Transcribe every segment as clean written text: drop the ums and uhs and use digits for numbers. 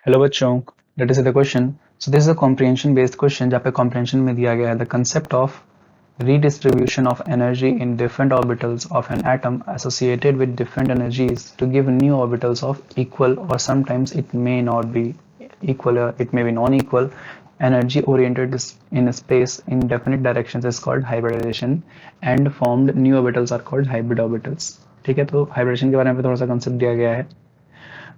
Hello बच्चों, let us see the question. So this is a comprehension based question जहाँ पे comprehension में दिया गया है the concept of redistribution of energy in different orbitals of an atom associated with different energies to give new orbitals of equal, or sometimes it may not be equal, it may be non-equal energy oriented in space in definite directions is called hybridization, and formed new orbitals are called hybrid orbitals। ठीक है, तो hybridisation के बारे में थोड़ा सा concept दिया गया है।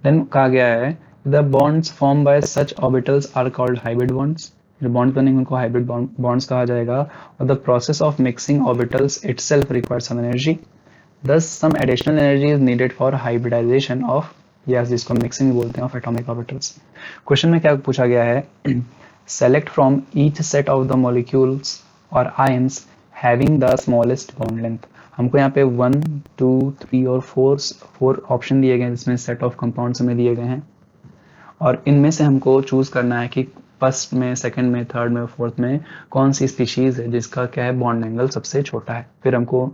देन कहा गया है the bonds form by such orbitals are called hybrid bonds. जो बॉन्ड्स बनेंगे उनको हाइब्रिड बॉन्ड्स कहा जाएगा। और the process of mixing orbitals itself requires some energy, thus some additional energy is needed for hybridization of, yes, जिसको mixing बोलते हैं, of atomic orbitals. Question में क्या पूछा गया है, select from each set of the molecules और ions having the smallest bond length. हमको यहाँ पे 1, 2, 3 और 4 ऑप्शन दिए गए हैं, जिसमें सेट ऑफ कंपाउंड्स हमें दिए गए हैं, और इनमें से हमको चूज करना है कि फर्स्ट में, सेकंड में, थर्ड में, फोर्थ में कौन सी स्पीशीज है जिसका क्या है बॉन्ड एंगल सबसे छोटा है। फिर हमको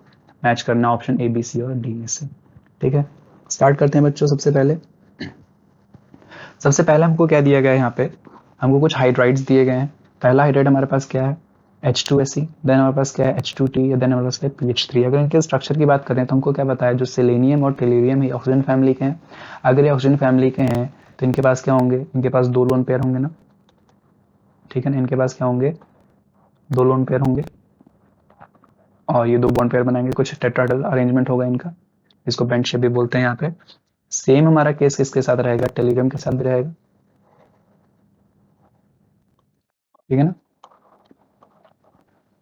मैच करना ऑप्शन ए, बी, सी और डी में से। ठीक है, स्टार्ट करते हैं बच्चों। सबसे पहले हमको क्या दिया गया है, यहाँ पे हमको कुछ हाइड्राइड्स दिए गए हैं। पहला हाइड्राइड हमारे पास क्या है, H2Se, देन हमारे पास क्या है H2T, देन हमारे पास क्या है PH3। अगर इनके स्ट्रक्चर की बात करें तो हमको क्या बताया, जो सेलेनियम और टेलीरियम ये ऑक्सीजन फैमिली के हैं। अगर ये ऑक्सीजन फैमिली के हैं तो इनके पास क्या होंगे, इनके पास 2 लोन पेयर होंगे ना। ठीक है ना, इनके पास क्या होंगे, 2 लोन पेयर होंगे, और ये 2 बॉन्ड पेयर बनाएंगे, कुछ टेट्राहेड्रल अरेंजमेंट होगा इनका, इसको बेंड शेप भी बोलते हैं यहाँ पे। सेम हमारा केस किसके साथ रहेगा, टेलीरियम के साथ भी रहेगा। ठीक है ना।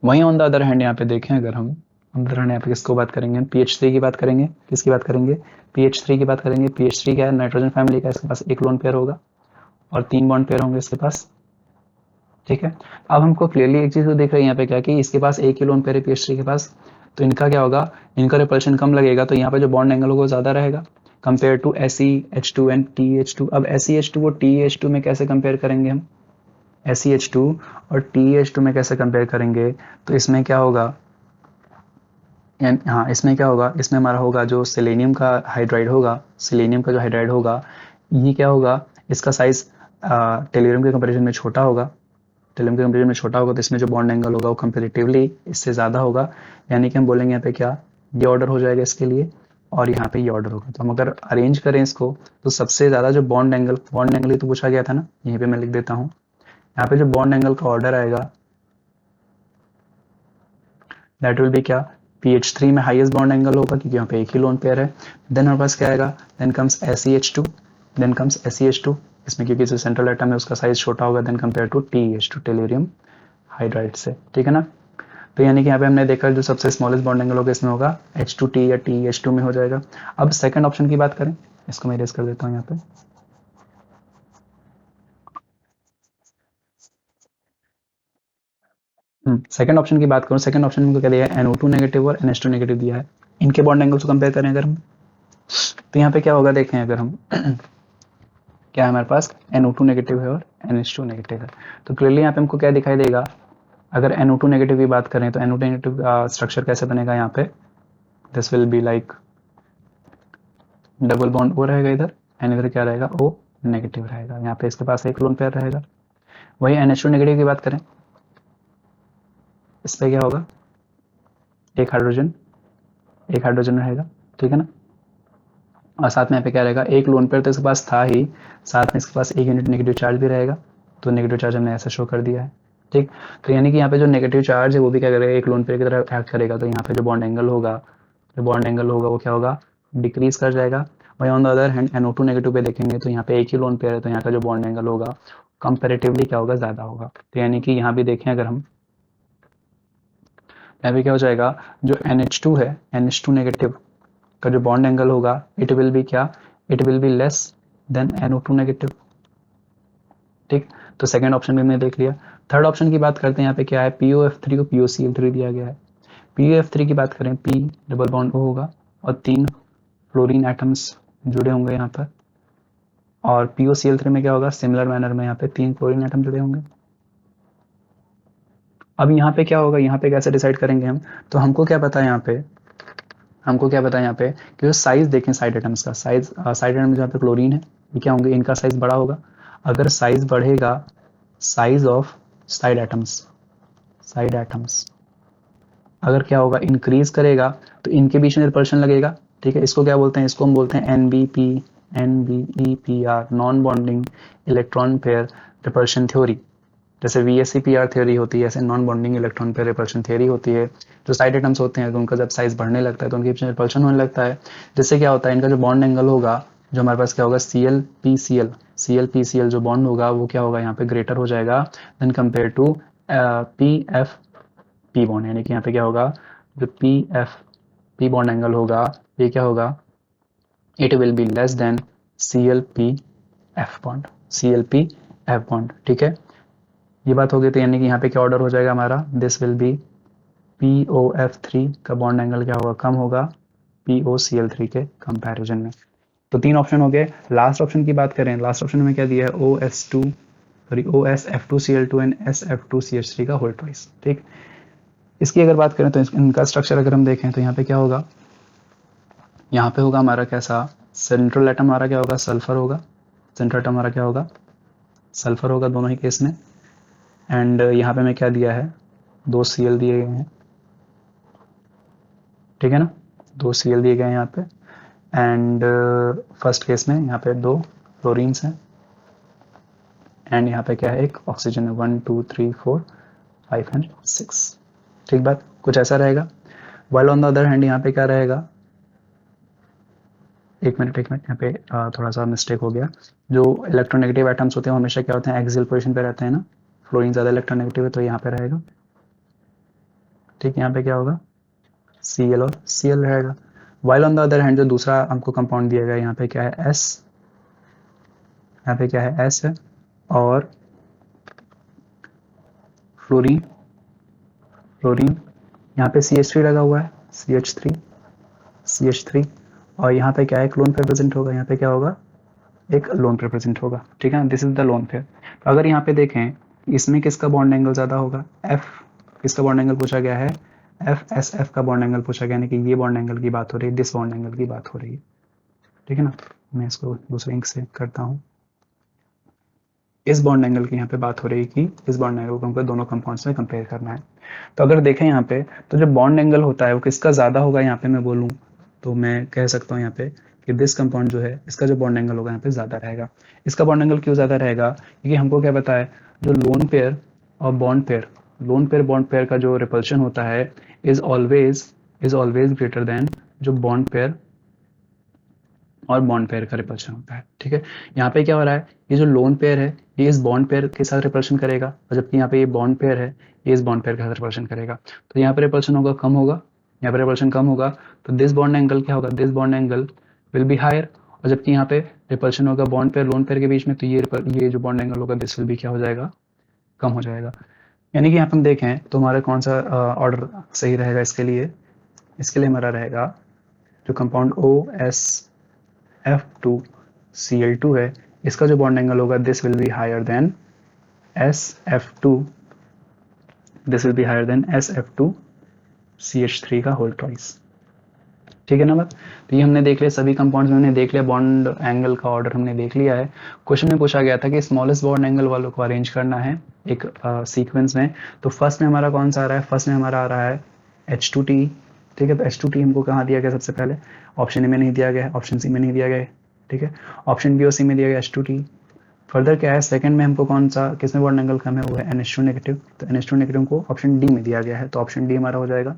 वहीं ऑन द अदर हैंड यहाँ पे देखें, अगर हम ऑन द अदर हैंड यहाँ पे किसको बात करेंगे, PH3 की बात करेंगे। किसकी बात करेंगे, PH3 की बात करेंगे। PH3 क्या है, नाइट्रोजन फैमिली का, इसके पास 1 लोन पेयर होगा और 3 बॉन्ड पेयर होंगे इसके पास। ठीक है, अब हमको क्लियरली एक चीज तो देख रहे हैं यहाँ पे क्या, कि इसके पास 1 ही लोन पेयर है PH3 के पास, तो इनका क्या होगा, इनका रिपल्शन कम लगेगा, तो यहाँ पे जो बॉन्ड एंगल होगा वो ज्यादा रहेगा compare to SeH2 and TH2। अब SeH2 को TH2 में कैसे कंपेयर करेंगे हम, SeH2 और TH2 में कैसे कंपेयर करेंगे, तो इसमें क्या होगा, हाँ इसमें क्या होगा, इसमें हमारा होगा जो सेलेनियम का हाइड्राइड होगा, सेलेनियम का जो हाइड्राइड होगा, ये क्या होगा, इसका साइज टेलीरियम के कंपेरिजन में छोटा होगा। टेलीरियम के कंपेरिजन में छोटा होगा तो इसमें जो बॉन्ड एंगल होगा वो कंपेरेटिवली इससे ज़्यादा होगा। यानी कि हम बोलेंगे यहाँ पे क्या, ये ऑर्डर हो जाएगा इसके लिए, और यहाँ पे ये ऑर्डर होगा। तो हम अगर अरेंज करें इसको, तो सबसे ज़्यादा जो बॉन्ड एंगल ही तो पूछा गया था ना, यहीं पे मैं लिख देता हूँ। यहाँ पे जो बॉन्ड एंगल का ऑर्डर आएगा, दैट विल बी क्या, PH3 में हाईएस्ट बॉन्ड एंगल होगा क्योंकि यहाँ पे 1 ही लोन पेयर है। देन हमारे पास क्या आएगा, then comes SeH2, then comes SeH2, इसमें क्योंकि जो सेंट्रल एटम है उसका साइज छोटा होगा, then compare to TH2, tellurium hydride से। ठीक है ना। तो यानी कि यहाँ पे हमने देखा जो सबसे स्मॉलेस्ट बॉन्ड एंगल होगा इसमें होगा H2T या TH2 में हो जाएगा। अब सेकंड ऑप्शन की बात करें, इसको मैं इरेज कर देता हूँ यहाँ पे। सेकंड ऑप्शन की बात करूँ, सेकंड ऑप्शन में क्या दिया है, NO2 नेगेटिव और NH2 नेगेटिव दिया है। इनके बॉन्ड एंगल को कंपेयर करें अगर हम, तो यहाँ पे क्या होगा, देखें अगर हम क्या है हमारे पास, NO2 नेगेटिव है और NH2 नेगेटिव है। तो क्लियरली यहाँ पे हमको क्या दिखाई देगा, अगर NO2 नेगेटिव की बात करें तो NO2 नेगेटिव का स्ट्रक्चर कैसे बनेगा, यहाँ पे this will be like double bond O रहेगा इधर, एंड इधर क्या रहेगा, O नेगेटिव रहेगा। यहाँ पे इसके पास 1 लोन पेयर रहेगा। वही NH2 नेगेटिव की बात करें, इस पे क्या होगा, एक हाइड्रोजन रहेगा। ठीक है ना। और साथ में यहाँ पे क्या रहेगा, 1 लोन पेयर तो इसके पास था ही, साथ में इसके पास 1 यूनिट नेगेटिव चार्ज भी रहेगा। तो नेगेटिव चार्ज हमने ऐसा शो कर दिया है। ठीक, तो यानी कि यहाँ पे जो नेगेटिव चार्ज है वो भी क्या करेगा, 1 लोन पेयर की तरह एक्ट करेगा। तो यहाँ पे जो बॉन्ड एंगल होगा वो क्या होगा, डिक्रीज कर जाएगा। वही on the other hand NO2 negative पे देखेंगे तो यहाँ पे 1 ही लोन पेयर है, तो यहाँ का जो बॉन्ड एंगल होगा कंपेरेटिवली क्या होगा, ज्यादा होगा। तो यानी कि यहाँ भी देखें अगर हम, यहाँ पे क्या हो जाएगा, जो NH2 है, NH2 नेगेटिव का जो बॉन्ड एंगल होगा, इट विल बी क्या, it will be less than NO2 negative. ठीक, तो सेकंड ऑप्शन भी हमने देख लिया। थर्ड ऑप्शन की बात करते हैं, यहाँ पे क्या है, POF3 को POCl3 दिया गया है। POF3 की बात करें, P डबल बॉन्ड O होगा और 3 फ्लोरीन एटम्स जुड़े होंगे यहाँ पर, और POCl3 में क्या होगा, सिमिलर मैनर में यहाँ पे 3 क्लोरीन एटम जुड़े होंगे। अब यहाँ पे क्या होगा, यहाँ पे कैसे डिसाइड करेंगे हम, तो हमको क्या पता है यहाँ पे, कि जो साइज देखें साइड एटम्स का, साइड एटम जहाँ पे क्लोरीन है, ये क्या होंगे, इनका साइज बड़ा होगा। अगर साइज बढ़ेगा, साइज ऑफ साइड एटम्स अगर क्या होगा, इंक्रीज करेगा, तो इनके बीच में रिपल्शन लगेगा। ठीक है, इसको क्या बोलते हैं, इसको हम बोलते हैं NBEPR, non bonding electron pair repulsion theory. जैसे VSEPR थ्योरी होती है, ऐसे non bonding electron pair repulsion theory होती है। जो साइड एटम्स होते हैं, तो उनका जब साइज बढ़ने लगता है तो उनके बीच में रिपल्शन होने लगता है, जिससे क्या होता है, इनका जो बॉन्ड एंगल होगा, जो हमारे पास क्या होगा, CL-PCL जो बॉन्ड होगा वो क्या होगा, यहाँ पे ग्रेटर हो जाएगा then compare to PF-P bond. यानी कि यहाँ पे क्या होगा, जो PF-P बॉन्ड एंगल होगा, ये क्या होगा, it will be less than CL-PF bond. ठीक है, ये बात हो गई। तो यानी कि यहाँ पे क्या ऑर्डर हो जाएगा हमारा, दिस विल बी POF3 का बॉन्ड एंगल क्या होगा, कम होगा POCl3 के कंपैरिजन में। तो 3 ऑप्शन हो गए। लास्ट ऑप्शन की बात करें, लास्ट ऑप्शन में क्या दिया है, OSF2Cl2 एंड SF2CH3 का होल ट्वाइस। ठीक, इसकी अगर बात करें तो इनका स्ट्रक्चर अगर हम देखें तो यहाँ पे क्या होगा, यहाँ पे होगा हमारा कैसा, सेंट्रल एटम हमारा क्या होगा, सल्फर होगा। सेंट्रल एटम हमारा क्या होगा, सल्फर होगा दोनों ही केस में। एंड यहाँ पे मैं क्या दिया है, 2 Cl दिए गए हैं। ठीक है ना, 2 Cl दिए गए हैं यहाँ पे। एंड फर्स्ट केस में यहाँ पे 2 फ्लोरीन्स हैं। एंड यहाँ पे क्या है, एक ऑक्सीजन है, 1 2 3 4 5 एंड 6। ठीक बात, कुछ ऐसा रहेगा। While on the other hand यहाँ पे क्या रहेगा, एक मिनट यहाँ पे थोड़ा सा मिस्टेक हो गया। जो इलेक्ट्रोनेगेटिव एटम्स होते हैं वो हमेशा क्या होते हैं, एक्सियल पोजीशन पे रहते हैं ना। फ्लोरीन ज़्यादा इलेक्ट्रोनेगेटिव है तो यहाँ पे रहेगा। ठीक, यहाँ पे क्या होगा, Cl और Cl रहेगा। While on the other hand जो दूसरा हमको कंपाउंड दिया गया है, यहाँ पे क्या है, S, यहाँ पे क्या है, S है, और फ्लोरीन यहाँ पे CH3 लगा हुआ है, CH3 और यहाँ पे क्या है, एक लोन पेयर प्रेजेंट होगा। यहाँ पे क्या होगा, एक लोन पेयर प्रेजेंट होगा। ठीक है, this is the lone pair. तो अगर यहाँ पे देखें, इसमें किसका बॉन्ड एंगल ज़्यादा होगा, F, किसका बॉन्ड एंगल पूछा गया है, FSF का बॉन्ड एंगल पूछा गया, यानी कि ये बॉन्ड एंगल की बात हो रही है, दिस बॉन्ड एंगल की बात हो रही है। ठीक है ना, मैं इसको दूसरे इंक से करता हूँ। इस बॉन्ड एंगल की यहाँ पे बात हो रही है कि इस बॉन्ड एंगल को हमको दोनों कंपाउंड्स में कंपेयर करना है। तो अगर देखें यहाँ पे, तो जो बॉन्ड एंगल होता है वो किसका ज़्यादा होगा, यहाँ पे मैं बोलूँ तो मैं कह सकता हूँ यहाँ पे कि दिस कंपाउंड जो है, इसका जो बॉन्ड एंगल होगा यहाँ पे ज़्यादा रहेगा। इसका बॉन्ड एंगल क्यों ज़्यादा रहेगा, क्योंकि हमको क्या पता है, जो लोन पेयर और बॉन्ड पेयर का जो रिपल्शन होता है इज ऑलवेज ग्रेटर देन जो बॉन्ड पेयर और बॉन्ड पेयर का रिपल्शन होता है। ठीक है, यहाँ पे क्या हो रहा है, ये जो लोन पेयर है ये इस बॉन्ड पेयर के साथ रिपल्शन करेगा, और जबकि यहाँ पे ये बॉन्ड पेयर है ये इस बॉन्ड पेयर के साथ रिपल्शन करेगा। तो यहाँ पे रिपल्शन होगा, कम होगा, यहाँ पे रिपल्शन कम होगा, तो दिस बॉन्ड एंगल क्या होगा, this bond angle will be higher. और जबकि यहाँ पे रिपल्शन होगा बॉन्ड पेयर लोन पेयर के बीच में, तो ये जो बॉन्ड एंगल होगा दिस विल भी क्या हो जाएगा, कम हो जाएगा। यानी कि यहाँ पे हम देखें तो हमारा कौन सा ऑर्डर सही रहेगा इसके लिए हमारा रहेगा जो कंपाउंड OSF2Cl2 है, इसका जो बॉन्ड एंगल होगा this will be higher than SF2CH3 का होल ट्वाइस। ठीक है ना बात। तो ये हमने देख लिया, सभी कंपाउंड्स में हमने देख लिया, बॉन्ड एंगल का ऑर्डर हमने देख लिया है। क्वेश्चन में पूछा गया था कि स्मॉलेस्ट बॉन्ड एंगल वालों को अरेंज करना है एक सीक्वेंस में। तो फर्स्ट में हमारा कौन सा आ रहा है, फर्स्ट में हमारा आ रहा है H2T। ठीक है, तो H2T हमको कहाँ दिया गया, सबसे पहले ऑप्शन ए में नहीं दिया गया है, ऑप्शन सी में नहीं दिया गया है। ठीक है, ऑप्शन बी और सी में दिया गया H2T। फर्दर क्या है, सेकंड में हमको कौन सा, किसमें बॉन्ड एंगल कम है, वो है NH2 नेगेटिव। तो NH2 नेगेटिव को ऑप्शन डी में दिया गया है, तो ऑप्शन डी हमारा हो जाएगा,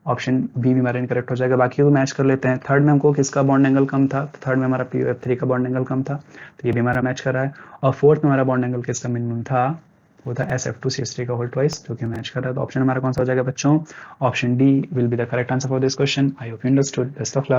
ऑप्शन बी भी हमारा इनकरेक्ट हो जाएगा। बाकी वो मैच कर लेते हैं। थर्ड में हमको किसका बॉन्ड एंगल कम था, तो थर्ड में हमारा POF3 का बॉन्ड एंगल कम था, तो ये भी हमारा मैच कर रहा है। और फोर्थ में हमारा बॉन्ड एंगल किसका मिनिमम था, वो था SF2CH3 का होल ट्वाइस, जो कि मैच कर रहा है। तो ऑप्शन हमारा कौन सा हो जाएगा बच्चों, option D will be the correct answer for this question. I hope you understood. Best of luck.